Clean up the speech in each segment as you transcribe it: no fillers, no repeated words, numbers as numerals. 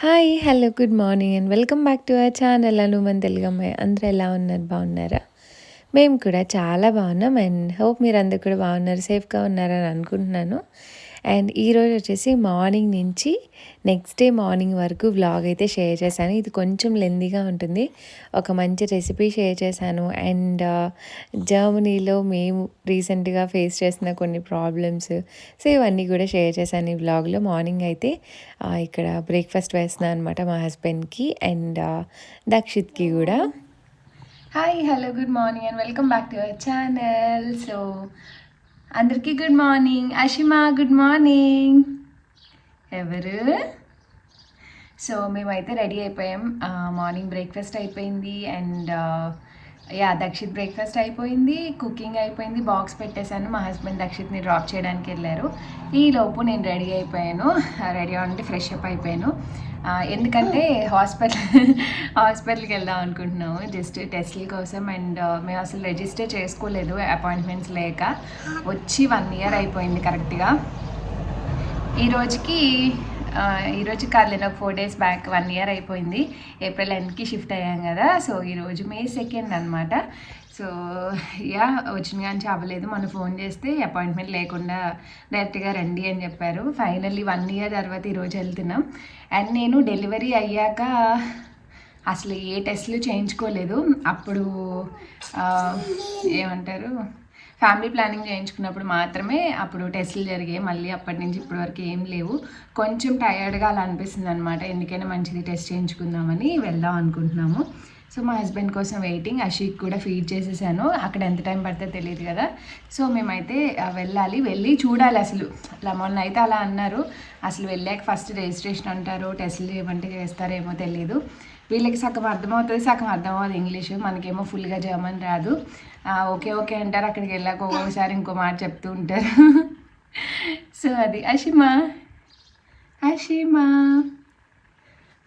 Hi hello good morning and welcome back to our channel అనుమన్ తెలుగమ్మాయి. అందరూ ఎలా ఉన్నారు, బాగున్నారా? మేము కూడా చాలా బాగున్నాం అండ్ హోప్ మీరు అందరు కూడా బాగున్నారు, సేఫ్గా ఉన్నారని అనుకుంటున్నాను. అండ్ ఈరోజు వచ్చేసి మార్నింగ్ నుంచి నెక్స్ట్ డే మార్నింగ్ వరకు వ్లాగ్ అయితే షేర్ చేశాను. ఇది కొంచెం లెందీగా ఉంటుంది. ఒక మంచి రెసిపీ షేర్ చేశాను అండ్ జర్మనీలో మేము రీసెంట్గా ఫేస్ చేసిన కొన్ని ప్రాబ్లమ్స్, సో ఇవన్నీ కూడా షేర్ చేశాను ఈ వ్లాగ్లో. మార్నింగ్ అయితే ఇక్కడ బ్రేక్ఫాస్ట్ వేస్తున్నాను అనమాట మా హస్బెండ్కి అండ్ దక్షిత్కి కూడా. Hi hello good morning and welcome back to our channel. So అందరికీ good morning. Ashima good morning. ఎవరు? సో మేమైతే రెడీ అయిపోయాం. మార్నింగ్ బ్రేక్ఫాస్ట్ అయిపోయింది అండ్ దక్షిత్ బ్రేక్ఫాస్ట్ అయిపోయింది, కుకింగ్ అయిపోయింది, బాక్స్ పెట్టేశాను. మా హస్బెండ్ దక్షిత్ని డ్రాప్ చేయడానికి వెళ్ళారు. ఈలోపు నేను రెడీ అయిపోయాను. రెడీ అవ్వాలంటే ఫ్రెష్ అప్ అయిపోయాను. ఎందుకంటే హాస్పిటల్కి వెళ్దాం అనుకుంటున్నాము జస్ట్ టెస్ట్ల కోసం. అండ్ మేము అసలు రిజిస్టర్ చేసుకోలేదు అపాయింట్మెంట్స్ లేక. వచ్చి 1 year అయిపోయింది కరెక్ట్గా. ఈరోజు కాలేదు, ఒక 4 days బ్యాక్ 1 year అయిపోయింది. ఏప్రిల్ ఎండ్కి షిఫ్ట్ అయ్యాం కదా. సో ఈరోజు May 2nd అనమాట. సో వచ్చిన కానీ అవ్వలేదు. మనం ఫోన్ చేస్తే అపాయింట్మెంట్ లేకుండా డైరెక్ట్గా రండి అని చెప్పారు. ఫైనల్లీ 1 year తర్వాత ఈరోజు వెళ్తున్నాం. అండ్ నేను డెలివరీ అయ్యాక అసలు ఏ టెస్ట్లు చేయించుకోలేదు. అప్పుడు ఏమంటారు, ఫ్యామిలీ ప్లానింగ్ చేయించుకున్నప్పుడు మాత్రమే అప్పుడు టెస్టులు జరిగాయి. మళ్ళీ అప్పటి నుంచి ఇప్పటి వరకు ఏం లేవు. కొంచెం టయర్డ్గా అలా అనిపిస్తుంది అనమాట. ఎందుకైనా మంచిది టెస్ట్ చేయించుకుందామని వెళ్దాం అనుకుంటున్నాము. సో మా హస్బెండ్ కోసం వెయిటింగ్. అషీక్ కూడా ఫీడ్ చేసేసాను. అక్కడ ఎంత టైం పడితే తెలియదు కదా. సో మేమైతే వెళ్ళి చూడాలి. అసలు మొన్న అయితే అలా అన్నారు, అసలు వెళ్ళాక ఫస్ట్ రిజిస్ట్రేషన్ అంటారు, టెస్టులు చేయమంటే చేస్తారేమో తెలియదు. వీళ్ళకి సగం అర్థమవుతుంది, సగం అర్థమవుతుంది ఇంగ్లీషు. మనకేమో ఫుల్గా జర్మన్ రాదు. ఓకే అంటారు, అక్కడికి వెళ్ళాక ఒక్కొక్కసారి ఇంకో మాట చెప్తూ ఉంటారు. సో అది అషిమా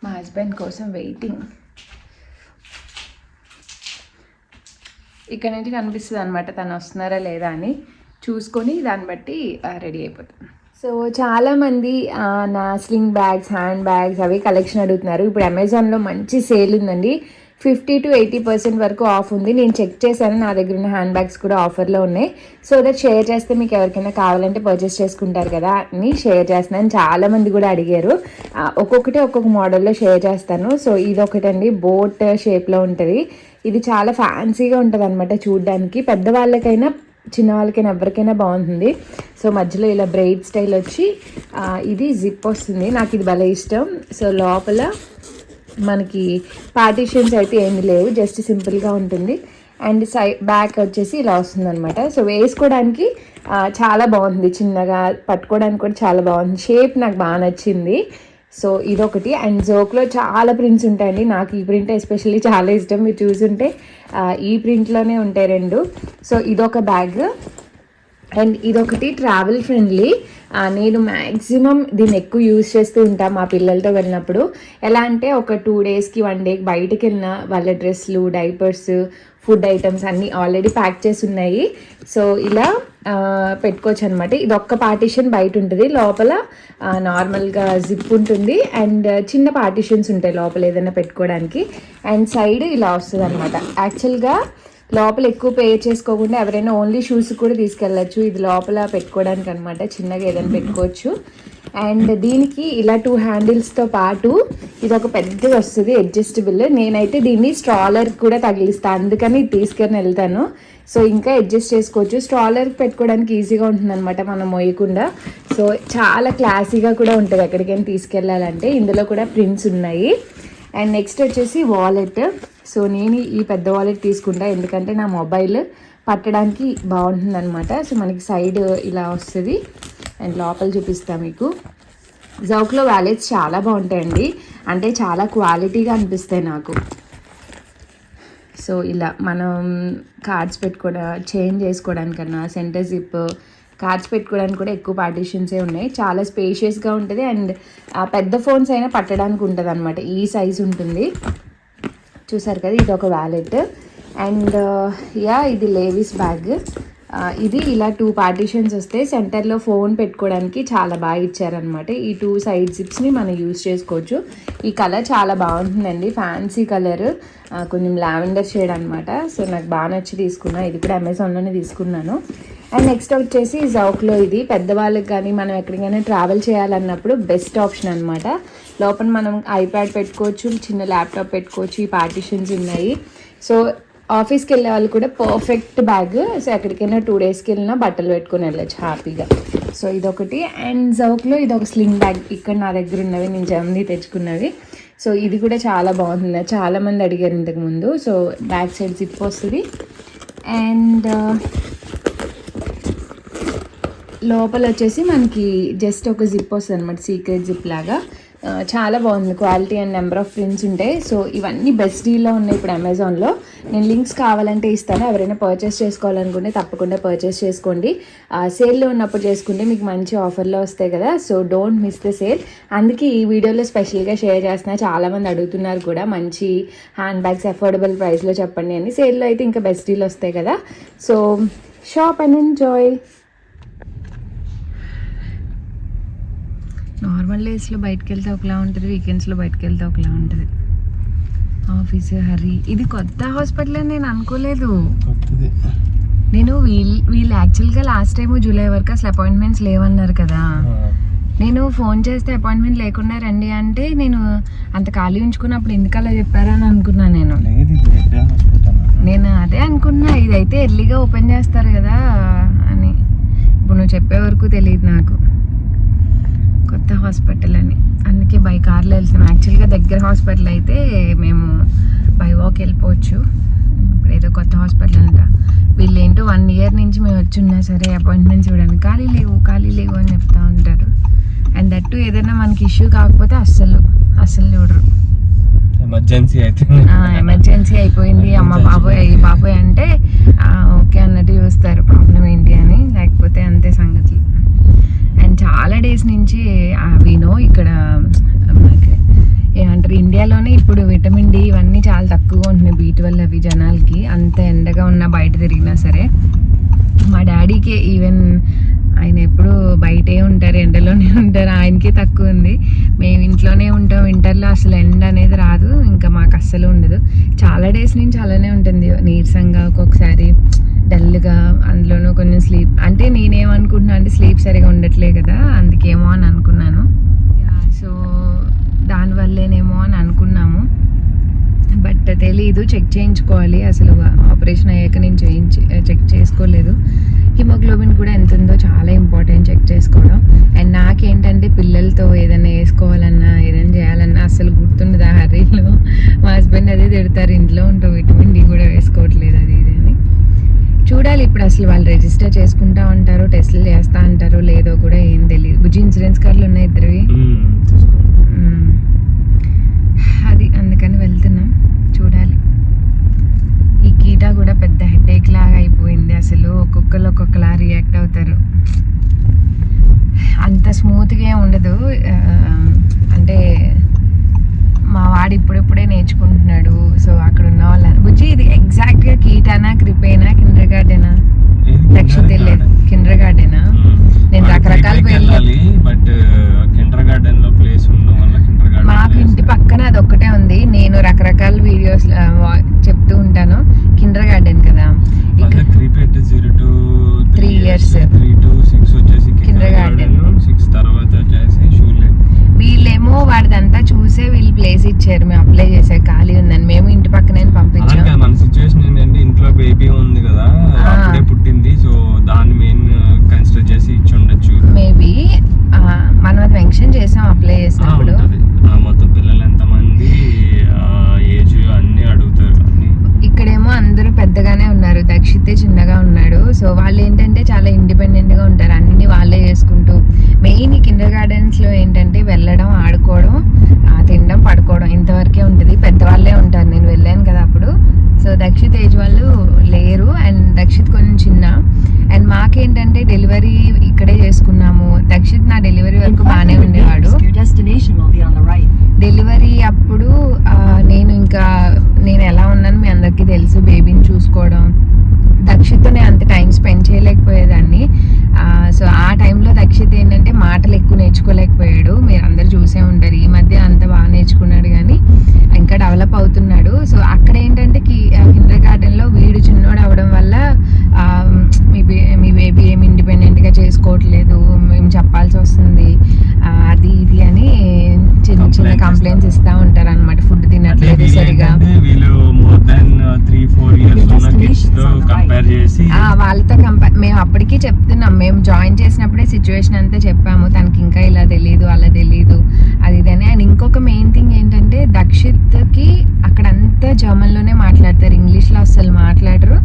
మా హస్బెండ్ కోసం వెయిటింగ్. ఇక్కడ నుంచి కనిపిస్తుంది అనమాట తను వస్తున్నారా లేదా అని. చూసుకొని దాన్ని బట్టి రెడీ అయిపోతాం. సో చాలామంది నా స్లింగ్ బ్యాగ్స్, హ్యాండ్ బ్యాగ్స్ అవి కలెక్షన్ అడుగుతున్నారు. ఇప్పుడు అమెజాన్లో మంచి సేల్ ఉందండి. 50 to 80% వరకు ఆఫ్ ఉంది. నేను చెక్ చేశాను, నా దగ్గర ఉన్న హ్యాండ్ బ్యాగ్స్ కూడా ఆఫర్లో ఉన్నాయి. సో దట్ షేర్ చేస్తే మీకు ఎవరికైనా కావాలంటే పర్చేస్ చేసుకుంటారు కదా అని షేర్ చేస్తున్నాను. చాలామంది కూడా అడిగారు. ఒక్కొక్క మోడల్లో షేర్ చేస్తాను. సో ఇది ఒకటండి, బోట్ షేప్లో ఉంటుంది. ఇది చాలా ఫ్యాన్సీగా ఉంటుంది అనమాట చూడ్డానికి. పెద్దవాళ్ళకైనా చిన్న వాళ్ళకైనా ఎవరికైనా బాగుంటుంది. సో మధ్యలో ఇలా బ్రైడ్ స్టైల్ వచ్చి ఇది జిప్ వస్తుంది. నాకు ఇది భలే ఇష్టం. సో లోపల మనకి పార్టీషన్స్ అయితే ఏమీ లేవు, జస్ట్ సింపుల్గా ఉంటుంది. అండ్ బ్యాక్ వచ్చేసి ఇలా వస్తుంది అనమాట. సో వేసుకోవడానికి చాలా బాగుంది, చిన్నగా పట్టుకోవడానికి కూడా చాలా బాగుంది. షేప్ నాకు బాగా నచ్చింది. సో ఇదొకటి. అండ్ జోక్లో చాలా ప్రింట్స్ ఉంటాయండి. నాకు ఈ ప్రింట్ ఎస్పెషల్లీ చాలా ఇష్టం. మీరు చూసుంటే ఈ ప్రింట్లోనే ఉంటాయి 2. సో ఇదొక బ్యాగ్ అండ్ ఇదొకటి ట్రావెల్ ఫ్రెండ్లీ. నేను మ్యాక్సిమం దీన్ని ఎక్కువ యూజ్ చేస్తూ ఉంటాను మా పిల్లలతో వెళ్ళినప్పుడు. ఎలా అంటే ఒక 2 daysకి 1 day బయటకు వెళ్ళిన వాళ్ళ డ్రెస్లు, డైపర్స్, ఫుడ్ ఐటమ్స్ అన్నీ ఆల్రెడీ ప్యాక్ చేసి ఉన్నాయి. సో ఇలా పెట్టుకోవచ్చు అనమాట. ఇది ఒక్క పార్టీషన్ బయట ఉంటుంది, లోపల నార్మల్గా జిప్ ఉంటుంది అండ్ చిన్న పార్టీషన్స్ ఉంటాయి లోపల ఏదైనా పెట్టుకోవడానికి. అండ్ సైడ్ ఇలా వస్తుంది అనమాట. యాక్చువల్గా లోపల ఎక్కువ పే చేసుకోకుండా ఎవరైనా ఓన్లీ షూస్ కూడా తీసుకెళ్ళచ్చు. ఇది లోపల పెట్టుకోవడానికి అనమాట, చిన్నగా ఏదైనా పెట్టుకోవచ్చు. అండ్ దీనికి ఇలా 2 handlesతో పాటు ఇది ఒక పెద్దది వస్తుంది అడ్జస్టబుల్. నేనైతే దీన్ని స్ట్రాలర్ కూడా తగిలిస్తాను, అందుకని తీసుకొని వెళ్తాను. సో ఇంకా అడ్జస్ట్ చేసుకోవచ్చు. స్ట్రాలర్కి పెట్టుకోవడానికి ఈజీగా ఉంటుంది అనమాట, మనం మోయకుండా. సో చాలా క్లాసీగా కూడా ఉంటుంది ఎక్కడికైనా తీసుకెళ్ళాలంటే. ఇందులో కూడా ప్రింట్స్ ఉన్నాయి. అండ్ నెక్స్ట్ వచ్చేసి వాలెట్. సో నేను ఈ పెద్ద వాలెట్ తీసుకుంటా, ఎందుకంటే నా మొబైల్ పట్టడానికి బాగుంటుంది అనమాట. సో మనకి సైడ్ ఇలా వస్తుంది అండ్ లోపల చూపిస్తా మీకు. జౌక్లో వ్యాలెట్స్ చాలా బాగుంటాయండి, అంటే చాలా క్వాలిటీగా అనిపిస్తాయి నాకు. సో ఇలా మనం కార్డ్స్ చేంజ్ చేసుకోవడానికన్నా సెంటర్ జిప్, కార్డ్స్ పెట్టుకోవడానికి కూడా ఎక్కువ పార్టీషన్సే ఉన్నాయి. చాలా స్పేషియస్గా ఉంటుంది అండ్ పెద్ద ఫోన్స్ అయినా పట్టడానికి ఉంటుంది అనమాట. ఈ సైజ్ ఉంటుంది. చూసారు కదా, ఇది ఒక వ్యాలెట్. అండ్ ఇది లేవీస్ బ్యాగ్. ఇది ఇలా 2 పార్టీషన్స్ వస్తే సెంటర్లో ఫోన్ పెట్టుకోవడానికి చాలా బాగా ఇచ్చారనమాట. ఈ 2 సైడ్ జిప్స్ని మనం యూజ్ చేసుకోవచ్చు. ఈ కలర్ చాలా బాగుంటుందండి, ఫ్యాన్సీ కలర్, కొంచెం లావెండర్ షేడ్ అనమాట. సో నాకు బాగా నచ్చి తీసుకున్నాను. ఇది కూడా అమెజాన్లోనే తీసుకున్నాను. అండ్ నెక్స్ట్ వచ్చేసి జౌక్లో ఇది పెద్దవాళ్ళకి కానీ మనం ఎక్కడికైనా ట్రావెల్ చేయాలన్నప్పుడు బెస్ట్ ఆప్షన్ అనమాట. లోపల మనం ఐప్యాడ్ పెట్టుకోవచ్చు, చిన్న ల్యాప్టాప్ పెట్టుకోవచ్చు. ఈ పార్టీషన్స్ ఉన్నాయి. సో ఆఫీస్కి వెళ్ళే వాళ్ళు కూడా పర్ఫెక్ట్ బ్యాగ్. సో ఎక్కడికైనా 2 డేస్కి వెళ్ళినా బట్టలు పెట్టుకొని వెళ్ళచ్చు హ్యాపీగా. సో ఇదొకటి. అండ్ జౌక్లో ఇది ఒక స్లింగ్ బ్యాగ్, ఇక్కడ నా దగ్గర ఉన్నవి, నేను జమ్ని తెచ్చుకున్నవి. సో ఇది కూడా చాలా బాగుంటుంది, చాలామంది అడిగారు ఇంతకుముందు. సో బ్యాక్ సైడ్ జిప్ వస్తుంది అండ్ లోపల వచ్చేసి మనకి జస్ట్ ఒక జిప్ వస్తుంది అనమాట, సీక్రెట్ జిప్ లాగా. చాలా బాగుంది, quality and number of prints ఉంటాయి. సో ఇవన్నీ బెస్ట్ డీల్లో ఉన్నాయి ఇప్పుడు అమెజాన్లో. నేను లింక్స్ కావాలంటే ఇస్తాను, ఎవరైనా పర్చేస్ చేసుకోవాలనుకుంటే తప్పకుండా పర్చేస్ చేసుకోండి. సేల్లో ఉన్నప్పుడు చేసుకుంటే మీకు మంచి ఆఫర్లో వస్తాయి కదా. So don't miss the sale. అందుకే ఈ వీడియోలో స్పెషల్గా షేర్ చేస్తున్నా. చాలామంది అడుగుతున్నారు కూడా మంచి హ్యాండ్ బ్యాగ్స్ అఫోర్డబుల్ ప్రైస్లో చెప్పండి అని. సేల్లో అయితే ఇంకా బెస్ట్ డీల్ వస్తాయి కదా. So shop and enjoy. Normal డేస్లో బయటకు వెళ్తే ఒకలా ఉంటుంది, వీకెండ్స్లో బయటకు వెళ్తే ఒకలా ఉంటుంది. ఆఫీస్ హరీ. ఇది కొత్త హాస్పిటల్ అని నేను అనుకోలేదు. నేను వీళ్ళు యాక్చువల్గా లాస్ట్ టైం జూలై వరకు అసలు అపాయింట్మెంట్స్ లేవన్నారు కదా. నేను ఫోన్ చేస్తే అపాయింట్మెంట్ లేకుండా రండి అంటే నేను అంత ఖాళీ ఉంచుకున్నప్పుడు ఎందుకలా చెప్పారా అని అనుకున్నా. నేను అదే అనుకున్నా, ఇదైతే ఎర్లీగా ఓపెన్ చేస్తారు కదా అని. ఇప్పుడు నువ్వు చెప్పే వరకు తెలియదు నాకు కొత్త హాస్పిటల్ అని. అందుకే బై కార్లో వెళ్తాం. యాక్చువల్గా దగ్గర హాస్పిటల్ అయితే మేము బై వాక్ వెళ్ళిపోవచ్చు. ఇప్పుడు ఏదో కొత్త హాస్పిటల్ అంట. వీళ్ళు ఏంటో 1 year నుంచి మేము వచ్చున్నా సరే అపాయింట్మెంట్స్ ఇవ్వడానికి ఖాళీ లేవు అని చెప్తా ఉంటారు. అండ్ దట్టు ఏదైనా మనకి ఇష్యూ కాకపోతే అస్సలు చూడరు. ఎమర్జెన్సీ అయిపోయింది అమ్మ బాబోయ్ అంటే ఓకే అన్నట్టు చూస్తారు ప్రాబ్లం ఏంటి అని, లేకపోతే అంతే సంగతి. అండ్ చాలా డేస్ నుంచి వినో ఇక్కడ మనకి ఏమంటారు ఇండియాలోనే ఇప్పుడు విటమిన్ డి ఇవన్నీ చాలా తక్కువగా ఉంటున్నాయి. B12 అవి జనాలకి అంత ఎండగా ఉన్నా బయట తిరిగినా సరే. మా డాడీకి ఈవెన్ ఆయన ఎప్పుడు బయటే ఉంటారు, ఎండలోనే ఉంటారు, ఆయనకే తక్కువ ఉంది. మేము ఇంట్లోనే ఉంటాం, వింటర్లో అసలు ఎండ అనేది రాదు, ఇంకా మాకు అస్సలు ఉండదు. చాలా డేస్ నుంచి అలానే ఉంటుంది, నీరసంగా ఒక్కొక్కసారి డల్గా, అందులోనూ కొంచెం స్లీప్. అంటే నేనేమనుకుంటున్నా అంటే స్లీప్ సరిగా ఉండట్లే కదా అందుకేమో అని అనుకున్నాను. సో దానివల్లేనేమో అని అనుకున్నాము, బట్ తెలీదు. చెక్ చేయించుకోవాలి. అసలు ఆపరేషన్ అయ్యాక నేను చెక్ చేసుకోలేదు. హిమోగ్లోబిన్ కూడా ఎంత ఉందో చాలా ఇంపార్టెంట్ చెక్ చేసుకోవడం. అండ్ నాకేంటంటే పిల్లలతో ఏదైనా వేసుకోవాలన్నా ఏదైనా చేయాలన్నా అసలు గుర్తుండదు ఆ హర్రీలో. మా హస్బెండ్ అదే తిడతారు, ఇంట్లో ఉంటావు విటమిన్ డి కూడా వేసుకోవట్లేదు అది ఇది అని. చూడాలి ఇప్పుడు అసలు వాళ్ళు రిజిస్టర్ చేసుకుంటా ఉంటారో టెస్టులు చేస్తా అంటారో లేదో కూడా ఏం తెలియదు. బుజ్జి ఇన్సూరెన్స్ కార్డులు ఉన్నాయి ఇద్దరివి, అది అందుకని వెళ్తున్నాం. చూడాలి. ఈ కీటా కూడా పెద్ద హెడేక్ లాగా అయిపోయింది. అసలు ఒక్కొక్కలా రియాక్ట్ అవుతారు. అంత స్మూత్గా ఉండదు. అంటే మా వాడు ఇప్పుడిప్పుడే నేర్చుకుంటున్నాడు. సో అక్కడ ఉన్న వాళ్ళ బుజ్జి ఇది ఎగ్జాక్ట్గా కీటానా క్రిపేనా కిండర్ గార్డెనా లక్ష్యం తెలియదు. కిండర్ గార్డెనా నేను రకరకాల మాకు ఇంటి పక్కన అది ఒక్కటే ఉంది. నేను రకరకాల వీడియోస్ చెప్తూ ఉంటాను. కిండర్ గార్డెన్ కదా, 3 years కిండర్ గార్డెన్. వీళ్ళేమో వాడిదంతా చూసే వీళ్ళు ప్లేస్ ఇచ్చారు, మేము అప్లై చేసాక ఖాళీ ఉందని. మేము ఇంటి పక్కనే పంపించాం. మన సిచ్యువేషన్ ఏంటంటే ఇంట్లో బేబీ ఉంది కదా, అప్పుడే పుట్టింది. సో దాన్ని మెయిన్ కన్సిడర్ చేసి ఇచ్చి ఉండొచ్చు మేబీ. మనం అది మెన్షన్ చేసాం అప్లై చేసినప్పుడు. మొత్తం పిల్లలు ఎంతమంది, ఏజ్ అన్ని అడుగుతారు. ఇక్కడేమో అందరూ పెద్దగానే ఉన్నారు, దక్షితే చిన్నగా ఉన్నాడు. సో వాళ్ళు ఏంటంటే చాలా ఇండిపెండెంట్గా ఉంటారు, అన్ని వాళ్ళే చేసుకుంటూ. మెయిన్ ఈ కిండర్ గార్డెన్స్లో ఏంటంటే వెళ్ళడం, ఆడుకోవడం, తినడం, పడుకోవడం ఇంతవరకే ఉంటుంది. పెద్దవాళ్ళే ఉంటారు. నేను వెళ్ళాను కదా అప్పుడు. సో దక్షిత్ ఏజ్ వాళ్ళు లేరు. అండ్ దక్షిత్ కొంచెం చిన్న. అండ్ మాకేంటంటే డెలివరీ ఇక్కడే చేసుకున్నాము. దక్షిత్ నా డెలివరీ వరకు బాగానే ఉండేవాడు. డెలివరీ అప్పుడు నేను ఎలా ఉన్నాను మీ అందరికీ తెలుసు. బేబీని చూసుకోవడం, దక్షిత్తోనే అంత టైం స్పెండ్ చేయలేకపోయేదాన్ని. సో ఆ టైంలో దక్షిత్ ఏంటంటే మాటలు ఎక్కువ నేర్చుకోలేకపోయాడు. మీరు అందరు చూసే ఉంటారు. ఈ మధ్య అంత బాగా నేర్చుకున్నాడు కానీ ఇంకా డెవలప్ అవుతున్నాడు. సో అక్కడ ఏంటంటే కిండర్ గార్డెన్లో వీడు చిన్నోడు అవ్వడం వల్ల మీ బేబీ ఏమి ఇండిపెండెంట్గా చేసుకోవట్లేదు, మేము చెప్పాల్సి వస్తుంది, అది ఇది అని చిన్న చిన్న కంప్లైంట్స్ ఇస్తూ ఉంటారు అనమాట. ఫుడ్ తినట్లేదు సరిగా. వాళ్ళతో మేము అప్పటికీ చెప్తున్నాం, మేము జాయిన్ చేసినప్పుడే సిచ్యువేషన్ అంతా చెప్పాము, తనకి ఇంకా ఇలా తెలియదు అలా తెలియదు అది ఇదని. అండ్ ఇంకొక మెయిన్ థింగ్ ఏంటంటే దక్షిత్కి అక్కడంతా జర్మన్లోనే మాట్లాడతారు, ఇంగ్లీష్లో అస్సలు మాట్లాడరు,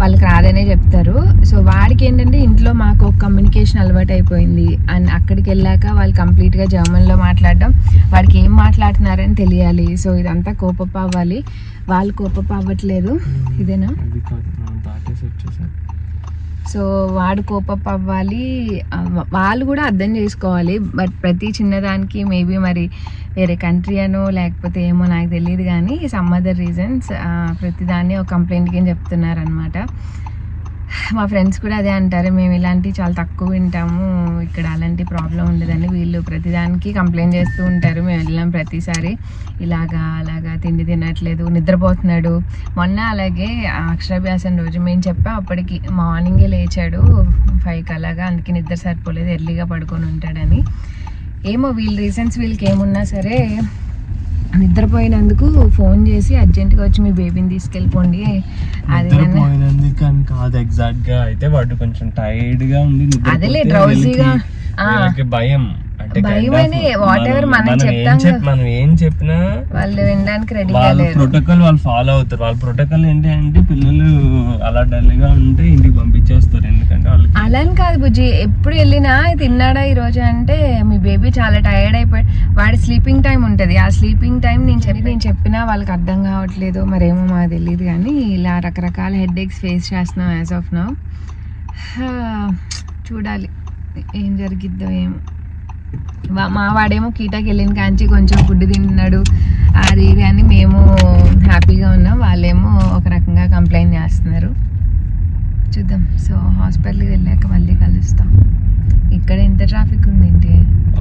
వాళ్ళకి రాదనే చెప్తారు. సో వాడికి ఏంటంటే ఇంట్లో మాకు ఒక కమ్యూనికేషన్ అలవాటు అయిపోయింది. అండ్ అక్కడికి వెళ్ళాక వాళ్ళు కంప్లీట్గా జర్మన్లో మాట్లాడడం, వాడికి ఏం మాట్లాడుతున్నారని తెలియాలి. సో ఇదంతా కోపప్ అవ్వాలి, వాళ్ళు కోపప్ అవ్వట్లేదు. ఇదేనా? సో వాడు కోపప్ అవ్వాలి, వాళ్ళు కూడా అర్థం చేసుకోవాలి. బట్ ప్రతి చిన్నదానికి మేబీ మరి వేరే కంట్రీ అనో లేకపోతే ఏమో నాకు తెలియదు కానీ సమ్ అదర్ రీజన్స్ ప్రతిదాన్ని ఒక కంప్లైంట్కి ఏం చెప్తున్నారనమాట. మా ఫ్రెండ్స్ కూడా అదే అంటారు, మేము ఇలాంటివి చాలా తక్కువ వింటాము, ఇక్కడ అలాంటి ప్రాబ్లం ఉండదని. వీళ్ళు ప్రతిదానికి కంప్లైంట్ చేస్తూ ఉంటారు. మేము వెళ్ళాం ప్రతిసారి అలాగా తిండి తినట్లేదు, నిద్రపోతున్నాడు. మొన్న అలాగే అక్షరాభ్యాసం రోజు మేము చెప్పాం, అప్పటికి మార్నింగే లేచాడు 5కి అలాగా, అందుకే నిద్ర సరిపోలేదు, ఎర్లీగా పడుకొని ఉంటాడని. ఏమో వీళ్ళ రీజన్స్ వీళ్ళకి ఏమున్నా సరే నిద్రపోయినందుకు ఫోన్ చేసి అర్జెంట్గా వచ్చి మీ బేబీని తీసుకెళ్ళిపోండి అది కాదు. ఎగ్జాక్ట్ గా అయితే వాడు కొంచెం టైర్డ్ గా ఉంది, అదేలే డ్రౌజీగా భయం. మనం ఏం చెప్పినా వాళ్ళు వినడానికి రెడీ ప్రోటోకాల్ వాళ్ళు ఫాలో అవుతారు. వాళ్ళ ప్రోటోకాల్ ఏంటి అంటే పిల్లలు అలా డల్ గా ఉంటే ఇంటికి పంపించేస్తారు. ఎందుకంటే వాళ్ళకి అలా అని కాదు బుజ్జి, ఎప్పుడు వెళ్ళినా తిన్నాడా ఈ రోజు అంటే మీ బేబీ చాలా టైర్డ్ అయిపోయి, వాడి స్లీపింగ్ టైం ఉంటుంది. ఆ స్లీపింగ్ టైం నేను చెప్పినా వాళ్ళకి అర్థం కావట్లేదు, మరేమో మాకు తెలియదు. కానీ ఇలా రకరకాల హెడ్ ఏక్స్ ఫేస్ చేస్తున్నాం యాజ్ ఆఫ్ నౌ. చూడాలి ఏం జరిగిద్దో ఏమో. మా వాడేమో కీటాకి వెళ్ళిన కాంచి కొంచెం ఫుడ్ తింటున్నాడు అది ఇది అని మేము హ్యాపీగా ఉన్నాం, వాళ్ళేమో ఒక రకంగా కంప్లైంట్ చేస్తున్నారు. చూద్దాం. సో హాస్పిటల్కి వెళ్ళాక మళ్ళీ కలుస్తాం. ఇక్కడ ఎంత ట్రాఫిక్ ఉంది ఏంటి,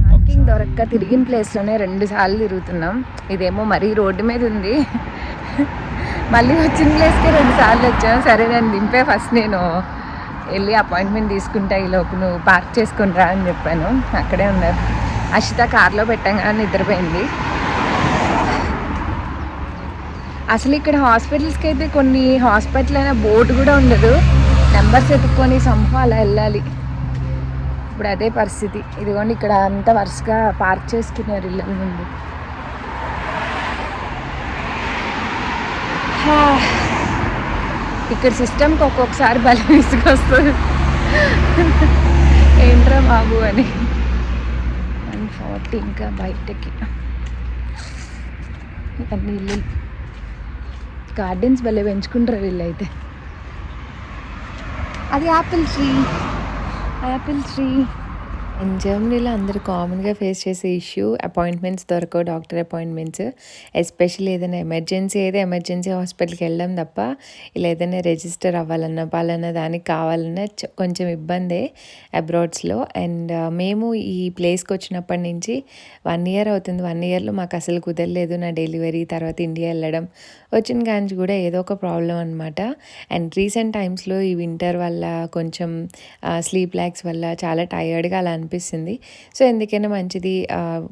పార్కింగ్ దొరక్క తిరిగిన ప్లేస్లోనే 2 సార్లు తిరుగుతున్నాం. ఇదేమో మరీ రోడ్డు మీద ఉంది, మళ్ళీ వచ్చిన ప్లేస్కి 2 సార్లు వచ్చాం. సరే నేను దింపే ఫస్ట్ నేను వెళ్ళి అపాయింట్మెంట్ తీసుకుంటా, ఈలోపు నువ్వు పార్క్ చేసుకుని రా అని చెప్పాను. అక్కడే ఉన్నారు. అషిత కార్లో పెట్టంగానే నిద్రపోయింది. అసలు ఇక్కడ హాస్పిటల్స్కి అయితే కొన్ని హాస్పిటల్ అయినా బోర్డు కూడా ఉండదు, నెంబర్స్ ఎత్తుక్కొని సంభవం అలా వెళ్ళాలి. ఇప్పుడు అదే పరిస్థితి. ఇదిగోండి ఇక్కడ అంతా వరుసగా పార్క్ చేసుకున్నారు ఇళ్ళ ముందు. ఇక్కడ సిస్టమ్కి ఒక్కొక్కసారి బలి విసుకొస్తుంది, ఏంట్రా బాబు అని. 140 ఇంకా బయటకి అన్ని ఇల్లు. గార్డెన్స్ భలే పెంచుకుంటారు వీళ్ళైతే. అది యాపిల్ ట్రీ. ఇన్ జర్మనీలో అందరూ కామన్గా ఫేస్ చేసే ఇష్యూ అపాయింట్మెంట్స్ దొరకవు, డాక్టర్ అపాయింట్మెంట్స్. ఎస్పెషల్లీ ఏదైనా ఎమర్జెన్సీ హాస్పిటల్కి వెళ్ళడం తప్ప ఇలా ఏదైనా రిజిస్టర్ అవ్వాలన్నా పాలన్నా దానికి కావాలన్నా కొంచెం ఇబ్బందే అబ్రాడ్స్లో. అండ్ మేము ఈ ప్లేస్కి వచ్చినప్పటి నుంచి 1 ఇయర్ అవుతుంది. 1 ఇయర్లో మాకు అసలు కుదరలేదు నా డెలివరీ తర్వాత ఇండియా వెళ్ళడం. వచ్చిన కాంచి కూడా ఏదో ఒక ప్రాబ్లం అనమాట. అండ్ రీసెంట్ టైమ్స్లో ఈ వింటర్ వల్ల కొంచెం స్లీప్ ల్యాక్స్ వల్ల చాలా టయర్డ్గా అలా అనిపిస్తుంది. సో ఎందుకైనా మంచిది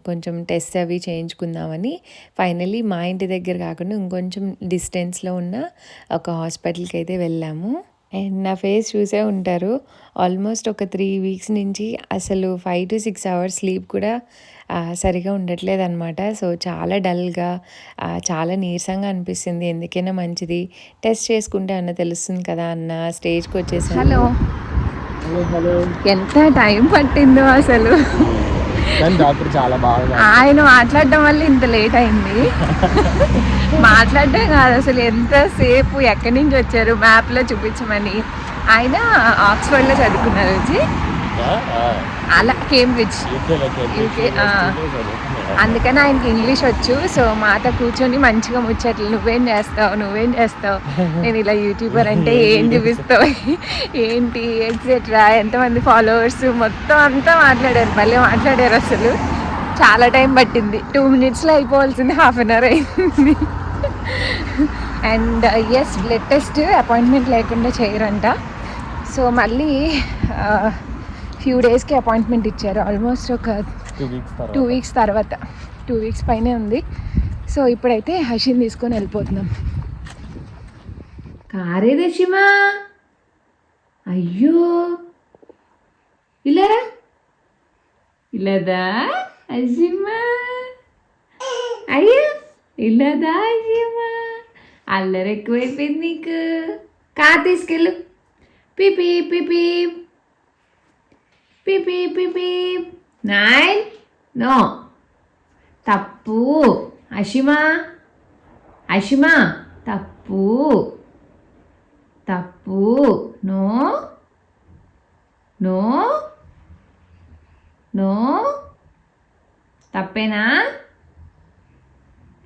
కొంచెం టెస్ట్ అవి చేయించుకుందామని ఫైనల్లీ మా ఇంటి దగ్గర కాకుండా ఇంకొంచెం డిస్టెన్స్లో ఉన్న ఒక హాస్పిటల్కి అయితే వెళ్ళాము. అండ్ నా ఫేస్ చూసే ఉంటారు, ఆల్మోస్ట్ ఒక 3 వీక్స్ నుంచి అసలు 5 to 6 hours స్లీప్ కూడా సరిగా ఉండట్లేదు అనమాట. సో చాలా డల్గా చాలా నీరసంగా అనిపిస్తుంది. ఎందుకైనా మంచిది టెస్ట్ చేసుకుంటే అన్న తెలుస్తుంది కదా అన్న స్టేజ్కి వచ్చేసి. హలో ఎంత టైం పట్టిందో అసలు, డాక్టర్ చాలా బాగా ఆయన మాట్లాడడం వల్ల ఇంత లేట్ అయింది. మాట్లాడడం కాదు అసలు, ఎంతసేపు ఎక్కడి నుంచి వచ్చారు మ్యాప్లో చూపించమని. ఆయన ఆక్స్ఫర్డ్లో చదువుకున్నారు వచ్చి, అలా కేంబ్రిడ్జ్ యూకే. అందుకని ఆయనకి ఇంగ్లీష్ వచ్చు. సో మాతో కూర్చొని మంచిగా ముచ్చట్లు, నువ్వేం చేస్తావు, నేను ఇలా యూట్యూబర్ అంటే ఏం చూపిస్తావు, ఏంటి ఎట్సెట్రా, ఎంతమంది ఫాలోవర్స్, మొత్తం అంతా మాట్లాడారు. భలే మాట్లాడారు అసలు. చాలా టైం పట్టింది. 2 minutesలో అయిపోవాల్సింది 1/2 hour అయింది. And yes, blood test appointment లేకుండా చేయరంట. సో మళ్ళీ ఫ్యూ డేస్కి అపాయింట్మెంట్ ఇచ్చారు. ఆల్మోస్ట్ ఒక 2 weeks తర్వాత, 2 weeks పైనే ఉంది. సో ఇప్పుడైతే హషిని తీసుకొని వెళ్ళిపోతున్నాం. కారేదశిమా, అయ్యో ఇలారా, ఇలాదా అజిమా, అయ్యో ఇలాదా అజిమా, అల్లరి ఎక్కువైపోయింది నీకు. కార్ తీసుకెళ్ళు. పిపి పిపి పిపి పిపి. నైన్, నో, తప్పు. అషిమా, అషిమా, తప్పు, తప్పు. నో, నో, నో, తప్పేనా?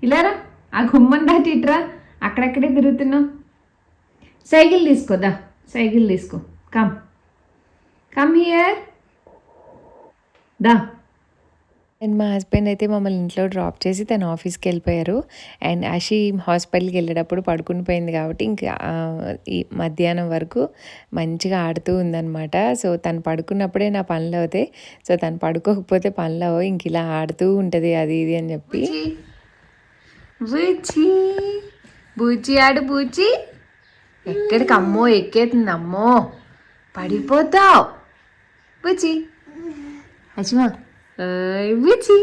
ఇలారా, ఆ గుమ్మం దాటి ఇట్రా, అక్కడక్కడే తిరుగుతున్నావు. సైకిల్ తీసుకోదా, సైకిల్ తీసుకో. కమ్, కమ్ హియర్, దా. అండ్ మా హస్బెండ్ అయితే మమ్మల్ని ఇంట్లో డ్రాప్ చేసి తను ఆఫీస్కి వెళ్ళిపోయారు. అండ్ అషి హాస్పిటల్కి వెళ్ళేటప్పుడు పడుకుని పోయింది కాబట్టి ఇంకా ఈ మధ్యాహ్నం వరకు మంచిగా ఆడుతూ ఉందన్నమాట. సో తను పడుకున్నప్పుడే నా పనులు అవుతాయి. సో తను పడుకోకపోతే పనులు అవ్వవు, ఇంక ఇలా ఆడుతూ ఉంటుంది అది ఇది అని చెప్పి. బూచి బూచి ఆడు, బూచి ఎక్కడికి, అమ్మో ఎక్కేతుంది, అమ్మో పడిపోతావు. బూచి, అచ్చిమా, బూచి,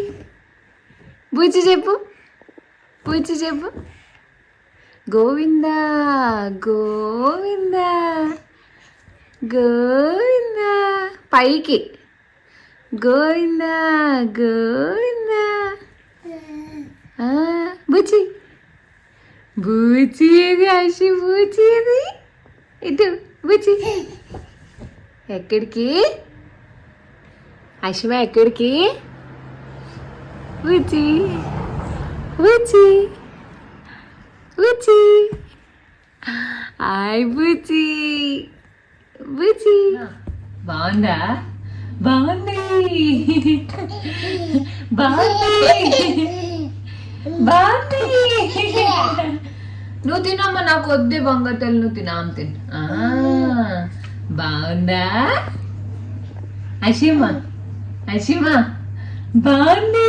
బూచి చెప్పు, బూచి చెప్పు. గోవిందా గోవిందా గోవిందా, పైకి గోవిందా గోవిందా. బూచి, బూచి ఇది, అషి బూచి ఇది. ఇటు బూచి, ఎక్కడికి అషిమా, ఎక్కడికి? బూచి బూచి బూచి, హాయ్ బూచి. బూచి బాగుందా? బాగుంది, బాగుంది, బాగుంది. నువ్వు తినమ్మా, నాకు వద్దే బంగారు, నువ్వు తినాము, తిను. బాగుందా అషిమా? అషిమా బాగుంది.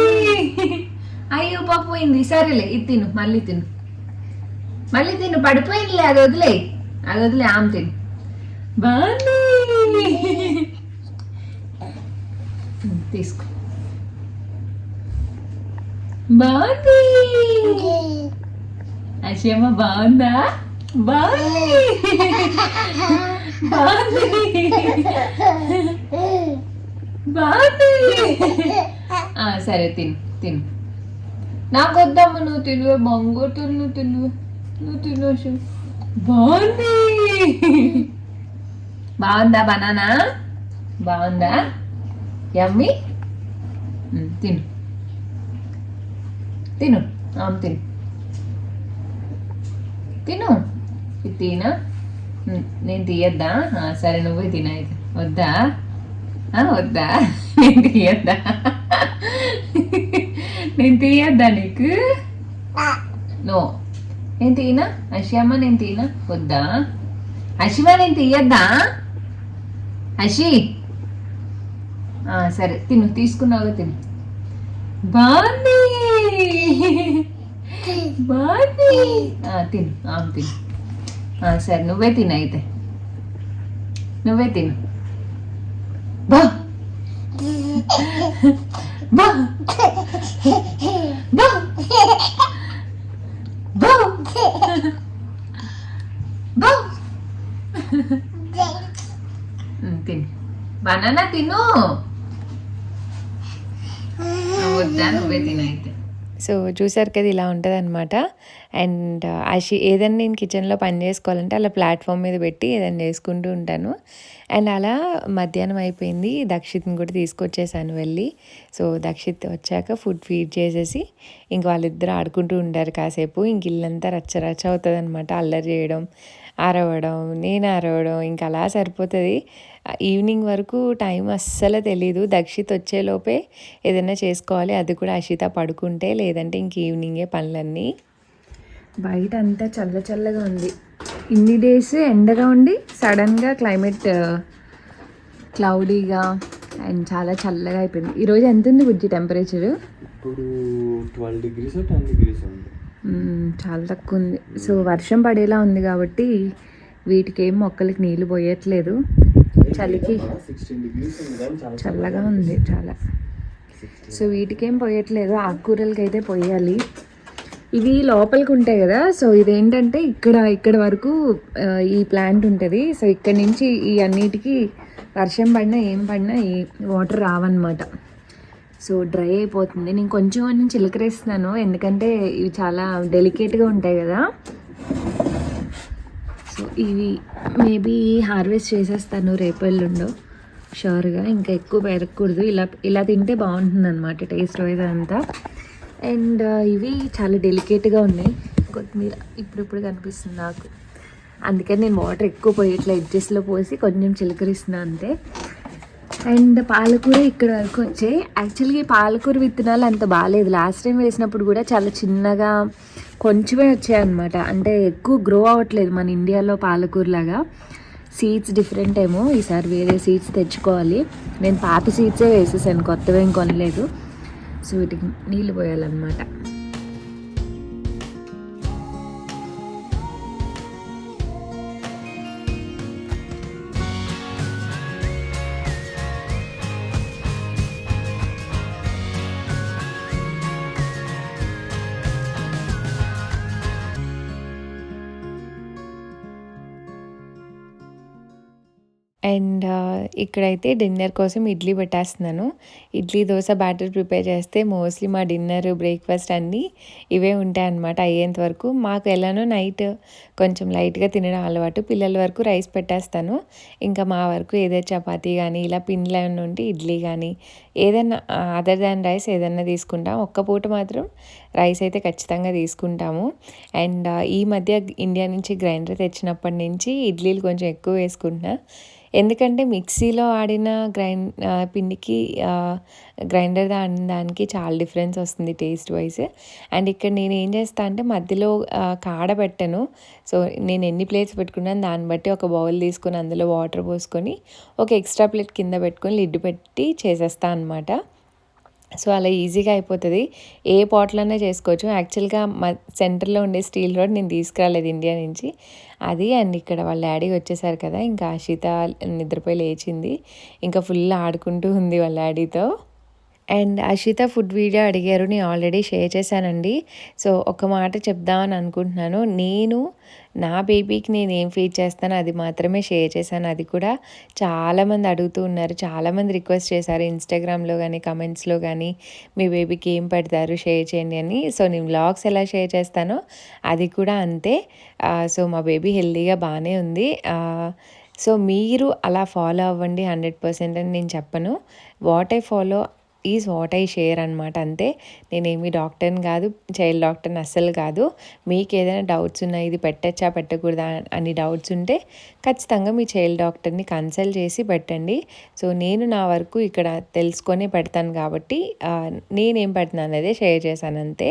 అయ్యో పడిపోయింది. సరేలే, ఇది తిను, మళ్ళీ తిను, మళ్ళీ తిను. పడిపోయిందిలే, అది వదిలే, అది వదిలే, ఆమె తిను. బాగుంది, తీసుకో. బాగుంది అషిమ, బాగుందా? బాగుంది, బాగుంది, బాగుంది. సరే తిను, తిను. నాకు వద్దమ్మ, నువ్వు తినువే బంగారు, నువ్వు తినువే, నువ్వు తిను. బాగుంది. బాగుందా బనానా? బాగుందా? యమ్మీ. తిను, తిను, తిను, తిను. ఇది తినా, నేను తీయద్దా? సరే నువ్వే తినా. అయితే వద్దా? వద్దా? నేను తీయద్దా? నేను తీయద్దా నీకు? నో, నేను తీనా. అషియమ్మ, నేను తీనా. వద్దా? అషిమా, నేను తీయద్దా? అషి, సరే తిను, తీసుకున్నావుగా, తిను. బాగుంది, బాగుంది. తిను, తిను. సరే నువ్వే తిను, అయితే నువ్వే తిను. బా బా బా బా బా. తిను, బనానా తిను. వద్దా? నువ్వే తిను అయితే. సో సో చూసారు కదా, ఇలా ఉంటుంది అనమాట. అండ్ ఏదైనా నేను కిచెన్లో పని చేసుకోవాలంటే అలా ప్లాట్ఫామ్ మీద పెట్టి ఏదైనా చేసుకుంటూ ఉంటాను. అండ్ అలా మధ్యాహ్నం అయిపోయింది, దక్షిత్ని కూడా తీసుకొచ్చేసాను వెళ్ళి. సో దక్షిత్ వచ్చాక ఫుడ్ ఫీడ్ చేసేసి ఇంక వాళ్ళిద్దరు ఆడుకుంటూ ఉంటారు కాసేపు. ఇంక ఇల్లంతా రచ్చ రచ్చ అవుతుంది అనమాట, అల్లరి చేయడం, అరవడం, నేను అరవడం, ఇంక అలా సరిపోతుంది. ఈవినింగ్ వరకు టైం అస్సలు తెలీదు. దక్షిత్ వచ్చేలోపే ఏదైనా చేసుకోవాలి, అది కూడా అషిత పడుకుంటే, లేదంటే ఇంక ఈవినింగే పనులన్నీ. బయట అంతా చల్ల చల్లగా ఉంది. ఇన్ని డేస్ ఎండగా ఉండి సడన్గా క్లైమేట్ క్లౌడీగా అండ్ చాలా చల్లగా అయిపోయింది. ఈరోజు ఎంత ఉంది బుజ్జి టెంపరేచరు? ఇప్పుడు 12 degrees 10 degrees ఉంది. చాలా తక్కువ ఉంది. సో వర్షం పడేలా ఉంది కాబట్టి వీటికి ఏం మొక్కలకి నీళ్ళు పోయట్లేదు. చలికి 16 degrees ఉంది కానీ చల్లగా ఉంది చాలా. సో వీటికేం పోయట్లేదు, ఆకుకూరలకి అయితే పోయాలి. ఇవి లోపలికి ఉంటాయి కదా, సో ఇదేంటంటే ఇక్కడ వరకు ఈ ప్లాంట్ ఉంటుంది. సో ఇక్కడ నుంచి ఈ అన్నిటికీ వర్షం పడినా ఏం పడినా ఈ వాటర్ రావన్నమాట. సో డ్రై అయిపోతుంది. నేను కొంచెం చిలకరేస్తున్నాను, ఎందుకంటే ఇవి చాలా డెలికేట్గా ఉంటాయి కదా. సో ఇవి మేబీ హార్వెస్ట్ చేసేస్తాను రేపు ఎల్లుండో షూర్గా. ఇంకా ఎక్కువ పెరగకూడదు, ఇలా తింటే బాగుంటుంది అనమాట టేస్ట్ వైజ్ అంతా. అండ్ ఇవి చాలా డెలికేట్గా ఉన్నాయి. కొత్తిమీర ఇప్పుడిప్పుడు కనిపిస్తుంది నాకు, అందుకని నేను వాటర్ ఎక్కువ పోయట్లే, ఎడ్జెస్లో పోసి కొంచెం చిలకరిస్తున్నాను అంతే. అండ్ పాలకూర ఇక్కడ వరకు వచ్చాయి. యాక్చువల్గా ఈ పాలకూర విత్తనాలు అంత బాగాలేదు, లాస్ట్ టైం వేసినప్పుడు కూడా చాలా చిన్నగా కొంచెమే వచ్చాయన్నమాట. అంటే ఎక్కువ గ్రో అవ్వట్లేదు మన ఇండియాలో పాలకూరలాగా. సీడ్స్ డిఫరెంట్ ఏమో, ఈసారి వేరే సీడ్స్ తెచ్చుకోవాలి. నేను పాత సీడ్సే వేసేసాను, కొత్తవి ఏం కొనలేదు. సో వీటికి నీళ్ళు పోయాలన్నమాట. అండ్ ఇక్కడైతే డిన్నర్ కోసం ఇడ్లీ పెట్టేస్తున్నాను. ఇడ్లీ దోశ బ్యాటర్ ప్రిపేర్ చేస్తే మోస్ట్లీ మా డిన్నర్ బ్రేక్ఫాస్ట్ అన్నీ ఇవే ఉంటాయి అన్నమాట అయ్యేంత వరకు. మాకు ఎలానో నైట్ కొంచెం లైట్గా తినడం అలవాటు, పిల్లల వరకు రైస్ పెట్టేస్తాను. ఇంకా మా వరకు ఏదైనా చపాతీ కానీ ఇలా పిండిలు ఏమైనా ఉంటే ఇడ్లీ కానీ ఏదైనా అదర్ దాన్ రైస్ ఏదైనా తీసుకుంటాం. ఒక్క పూట మాత్రం రైస్ అయితే ఖచ్చితంగా తీసుకుంటాము. అండ్ ఈ మధ్య ఇండియా నుంచి గ్రైండర్ తెచ్చినప్పటి నుంచి ఇడ్లీలు కొంచెం ఎక్కువ వేసుకుంటున్నా, ఎందుకంటే మిక్సీలో ఆడిన పిండికి గ్రైండర్ ఆడిన దానికి చాలా డిఫరెన్స్ వస్తుంది టేస్ట్ వైజ్. అండ్ ఇక్కడ నేను ఏం చేస్తాను అంటే మధ్యలో కాడ పెట్టాను. సో నేను ఎన్ని ప్లేట్స్ పెట్టుకున్నాను దాన్ని బట్టి ఒక బౌల్ తీసుకొని అందులో వాటర్ పోసుకొని ఒక ఎక్స్ట్రా ప్లేట్ కింద పెట్టుకొని లిడ్ పెట్టి చేసేస్తాను అనమాట. సో అలా ఈజీగా అయిపోతుంది, ఏ పాట్లోనే చేసుకోవచ్చు. యాక్చువల్గా మా సెంటర్లో ఉండే స్టీల్ రాడ్ నేను తీసుకురాలేదు ఇండియా నుంచి, అది. అండ్ ఇక్కడ వాళ్ళ డాడీ వచ్చేసారు కదా, ఇంకా అషిత నిద్రపోయి లేచింది, ఇంకా ఫుల్ ఆడుకుంటూ ఉంది వాళ్ళ డాడీతో. అండ్ అషిత ఫుడ్ వీడియో అడిగారు, నేను ఆల్రెడీ షేర్ చేశానండి. సో ఒక మాట చెప్దామని అనుకుంటున్నాను, నేను నా బేబీకి నేను ఏం ఫీడ్ చేస్తానో అది మాత్రమే షేర్ చేశాను. అది కూడా చాలామంది అడుగుతూ ఉన్నారు, చాలామంది రిక్వెస్ట్ చేశారు ఇన్స్టాగ్రామ్లో కానీ కమెంట్స్లో కానీ, మీ బేబీకి ఏం పెడతారు షేర్ చేయండి అని. సో నేను వ్లాగ్స్ ఎలా షేర్ చేస్తానో అది కూడా అంతే. సో మా బేబీ హెల్తీగా బాగానే ఉంది. సో మీరు అలా ఫాలో అవ్వండి 100% అని నేను చెప్పను. What I follow is what I share అనమాట, అంతే. నేనేమి డాక్టర్ని కాదు, చైల్డ్ డాక్టర్ని అస్సలు కాదు. మీకు ఏదైనా డౌట్స్ ఉన్నాయి, ఇది పెట్టచ్చా పెట్టకూడదా అని డౌట్స్ ఉంటే ఖచ్చితంగా మీ చైల్డ్ డాక్టర్ని కన్సల్ట్ చేసి పెట్టండి. సో నేను నా వరకు ఇక్కడ తెలుసుకొని పెడతాను కాబట్టి నేనేం పెడతాను అనేది షేర్ చేశాను అంతే.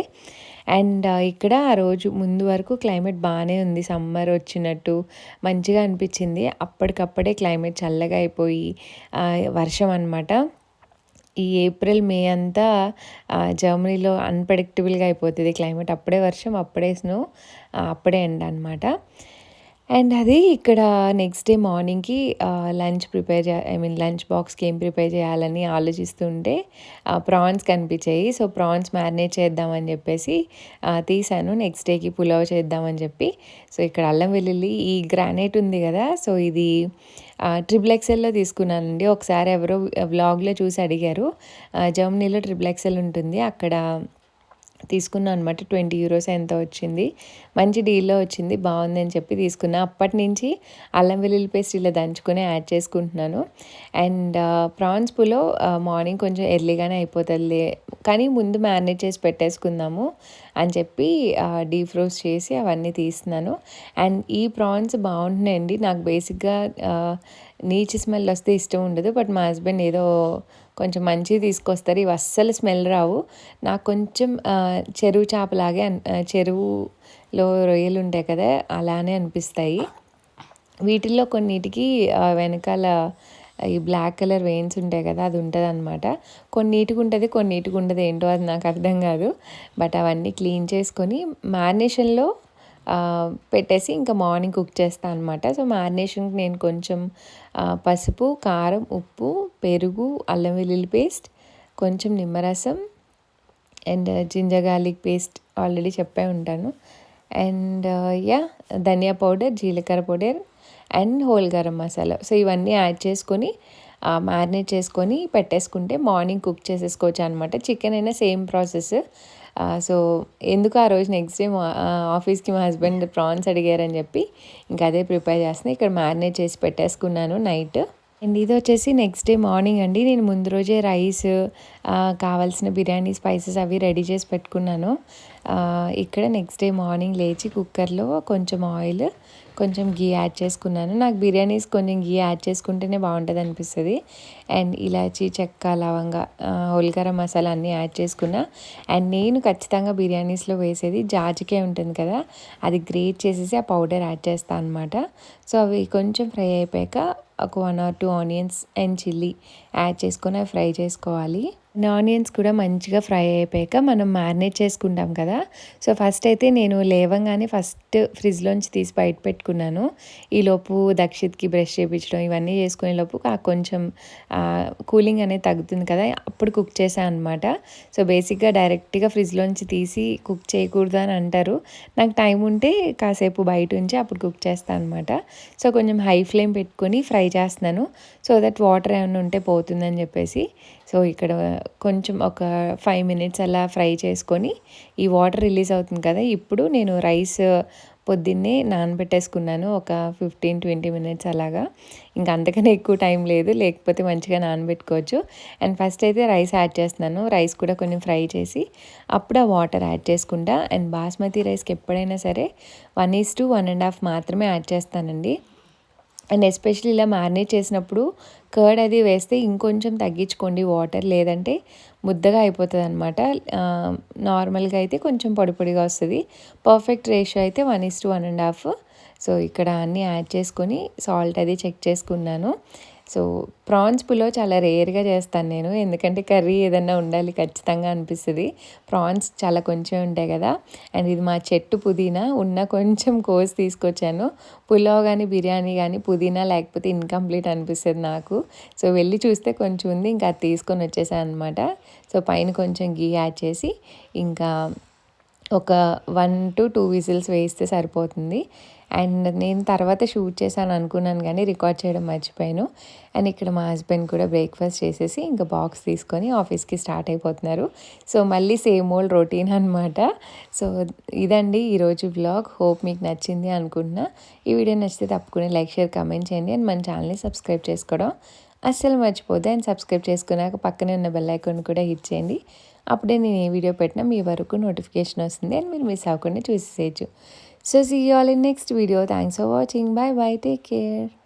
అండ్ ఇక్కడ ఆ రోజు ముందు వరకు క్లైమేట్ బాగానే ఉంది, సమ్మర్ వచ్చినట్టు మంచిగా అనిపించింది. అప్పటికప్పుడే క్లైమేట్ చల్లగా అయిపోయి వర్షం అనమాట. ఈ ఏప్రిల్ మే అంతా జర్మనీలో అన్ప్రెడిక్టబుల్గా అయిపోతుంది క్లైమేట్, అప్పుడే వర్షం, అప్పుడే స్నో, అప్పుడే ఎండ అనమాట. అండ్ అది ఇక్కడ నెక్స్ట్ డే మార్నింగ్కి లంచ్ లంచ్ బాక్స్కి ఏం ప్రిపేర్ చేయాలని ఆలోచిస్తుంటే ప్రాన్స్ కనిపించాయి. సో ప్రాన్స్ మ్యారినేట్ చేద్దామని చెప్పేసి తీసాను, నెక్స్ట్ డేకి పులావ్ చేద్దామని చెప్పి. సో ఇక్కడ అల్లం వెల్లుల్లి ఈ గ్రానైట్ ఉంది కదా, సో ఇది XXLలో తీసుకున్నానండి. ఒకసారి ఎవరో వ్లాగ్లో చూసి అడిగారు, జర్మనీలో XXL ఉంటుంది, అక్కడ తీసుకున్నాను అనమాట. 20 యూరోస్ ఎంతో వచ్చింది. మంచి డీల్లో వచ్చింది, బాగుంది అని చెప్పి తీసుకున్నా. అప్పటి నుంచి అల్లం వెల్లుల్లి పేస్ట్ ఇలా దంచుకొని యాడ్ చేసుకుంటున్నాను. అండ్ ప్రాన్స్ పులో మార్నింగ్ కొంచెం ఎర్లీగానే అయిపోతుంది, కానీ ముందు మ్యారినేట్ చేసి పెట్టేసుకుందాము అని చెప్పి డీప్ రోస్ట్ చేసి అవన్నీ తీస్తున్నాను. అండ్ ఈ ప్రాన్స్ బాగుంటున్నాయండి. నాకు బేసిక్గా నీచు స్మెల్ వస్తే ఇష్టం ఉండదు, బట్ మా హస్బెండ్ ఏదో కొంచెం మంచిగా తీసుకొస్తారు. ఇవి అస్సలు స్మెల్ రావు. నాకు కొంచెం చెరువు చేపలాగే చెరువులో రొయ్యలు ఉంటాయి కదా, అలానే అనిపిస్తాయి. వీటిల్లో కొన్నిటికి వెనకాల ఈ బ్లాక్ కలర్ వెయిన్స్ ఉంటాయి కదా, అది ఉంటుంది అనమాట. కొన్నిటికి ఉంటుంది, కొన్నిటికి ఉండదు, ఏంటో అది నాకు అర్థం కాదు. బట్ అవన్నీ క్లీన్ చేసుకొని మ్యారినేషన్లో పెట్టేసి ఇంకా మార్నింగ్ కుక్ చేస్తాను అనమాట. సో మ్యారినేషన్కి నేను కొంచెం పసుపు, కారం, ఉప్పు, పెరుగు, అల్లం వెల్లుల్లి పేస్ట్, కొంచెం నిమ్మరసం and ginger garlic paste already చెప్పే ఉంటాను. అండ్ ధనియా పౌడర్, జీలకర్ర powder and whole garam masala. So ఇవన్నీ యాడ్ చేసుకొని మ్యారినేట్ చేసుకొని పెట్టేసుకుంటే మార్నింగ్ కుక్ చేసేసుకోవచ్చు అనమాట. చికెన్ అయినా సేమ్ ప్రాసెస్. సో ఎందుకు ఆ రోజు నెక్స్ట్ డే ఆఫీస్కి మా హస్బెండ్ ప్రాన్స్ అడిగారని చెప్పి ఇంకా అదే ప్రిపేర్ చేస్తున్నాను. ఇక్కడ మ్యారినేట్ చేసి పెట్టేసుకున్నాను నైట్. అండ్ ఇది వచ్చేసి నెక్స్ట్ డే మార్నింగ్ అండి. నేను ముందు రోజే రైస్, కావాల్సిన బిర్యానీ స్పైసెస్ అవి రెడీ చేసి పెట్టుకున్నాను. ఇక్కడ నెక్స్ట్ డే మార్నింగ్ లేచి కుక్కర్లో కొంచెం ఆయిల్, కొంచెం గీ యాడ్ చేసుకున్నాను. నాకు బిర్యానీస్ కొంచెం గీ యాడ్ చేసుకుంటేనే బాగుంటుంది అనిపిస్తుంది. అండ్ ఇలాచి, చెక్క, లవంగా, హోల్ గరం మసాలా అన్నీ యాడ్ చేసుకున్నా. అండ్ నేను ఖచ్చితంగా బిర్యానీస్లో వేసేది జాజికాయ ఉంటుంది కదా, అది గ్రేట్ చేసేసి ఆ పౌడర్ యాడ్ చేస్తాను అనమాట. సో అవి కొంచెం ఫ్రై అయిపోయాక ఒక 1 or 2 onions and chilli add చేసుకొని అవి ఫ్రై చేసుకోవాలి. ఆనియన్స్ కూడా మంచిగా ఫ్రై అయిపోయాక మనం మ్యారినేట్ చేసుకుంటాం కదా. సో ఫస్ట్ అయితే నేను లేవంగానే ఫస్ట్ ఫ్రిడ్జ్లోంచి తీసి బయట పెట్టుకున్నాను. ఈలోపు దక్షిత్కి బ్రష్ చేయించడం ఇవన్నీ చేసుకునే లోపు కొంచెం కూలింగ్ అనేది తగ్గుతుంది కదా, అప్పుడు కుక్ చేశాను అనమాట. సో బేసిక్గా డైరెక్ట్గా ఫ్రిడ్జ్లోంచి తీసి కుక్ చేయకూడదు అని అంటారు. నాకు టైం ఉంటే కాసేపు బయట ఉంచి అప్పుడు కుక్ చేస్తాను అనమాట. సో కొంచెం హై ఫ్లేమ్ పెట్టుకొని ఫ్రై చేస్తున్నాను, సో దట్ వాటర్ ఏమైనా ఉంటే పోతుందని చెప్పేసి. సో ఇక్కడ కొంచెం ఒక 5 minutes అలా ఫ్రై చేసుకొని ఈ వాటర్ రిలీజ్ అవుతుంది కదా, ఇప్పుడు నేను రైస్ పొద్దున్నే నానబెట్టేసుకున్నాను ఒక 15-20 minutes అలాగా. ఇంకా అంతకన్నా ఎక్కువ టైం లేదు, లేకపోతే మంచిగా నానబెట్టుకోవచ్చు. అండ్ ఫస్ట్ అయితే రైస్ యాడ్ చేస్తున్నాను. రైస్ కూడా కొంచెం ఫ్రై చేసి అప్పుడు ఆ వాటర్ యాడ్ చేసుకుంటా. అండ్ బాస్మతి రైస్కి ఎప్పుడైనా సరే 1:1.5 మాత్రమే యాడ్ చేస్తానండి. అండ్ ఎస్పెషల్లీ ఇలా మ్యారినేట్ చేసినప్పుడు కర్డ్ అది వేస్తే ఇంకొంచెం తగ్గించుకోండి వాటర్, లేదంటే ముద్దగా అయిపోతుంది అనమాట. నార్మల్గా అయితే కొంచెం పొడి పొడిగా వస్తుంది. పర్ఫెక్ట్ రేషియో అయితే 1:1.5. సో ఇక్కడ అన్నీ యాడ్ చేసుకొని సాల్ట్ అది చెక్ చేసుకున్నాను. సో ప్రాన్స్ పులావ్ చాలా రేర్గా చేస్తాను నేను, ఎందుకంటే కర్రీ ఏదన్నా ఉండాలి ఖచ్చితంగా అనిపిస్తుంది. ప్రాన్స్ చాలా కొంచెం ఉంటాయి కదా. అండ్ ఇది మా చెట్టు పుదీనా ఉన్న కొంచెం కోసి తీసుకొచ్చాను. పులావ్ కానీ బిర్యానీ కానీ పుదీనా లేకపోతే ఇన్కంప్లీట్ అనిపిస్తుంది నాకు. సో వెళ్ళి చూస్తే కొంచెం ఉంది, ఇంకా అది తీసుకొని వచ్చేసాను అనమాట. సో పైన కొంచెం గీ యాడ్ చేసి ఇంకా ఒక 1 to 2 whistles వేస్తే సరిపోతుంది. అండ్ నేను తర్వాత షూట్ చేశాను అనుకున్నాను కానీ రికార్డ్ చేయడం మర్చిపోయాను. అండ్ ఇక్కడ మా హస్బెండ్ కూడా బ్రేక్ఫాస్ట్ చేసేసి ఇంకా బాక్స్ తీసుకొని ఆఫీస్కి స్టార్ట్ అయిపోతున్నారు. సో మళ్ళీ సేమ్ ఓల్డ్ రొటీన్ అనమాట. సో ఇదండి ఈరోజు వ్లాగ్. హోప్ మీకు నచ్చింది అనుకుంటున్నా. ఈ వీడియో నచ్చితే తప్పకుండా లైక్, షేర్, కామెంట్ చేయండి. అండ్ మన ఛానల్ని సబ్స్క్రైబ్ చేసుకోవడం అస్సలు మర్చిపోద్దు. అండ్ సబ్స్క్రైబ్ చేసుకున్నాక పక్కనే ఉన్న బెల్ ఐకాన్ కూడా హిట్ చేయండి. అప్పుడే నేను ఏ వీడియో పెట్టినా మీ వరకు నోటిఫికేషన్ వస్తుంది అండ్ మీరు మిస్ అవ్వకుండా చూసేసేయచ్చు. So see you all in next video. Thanks for watching. Bye bye, take care.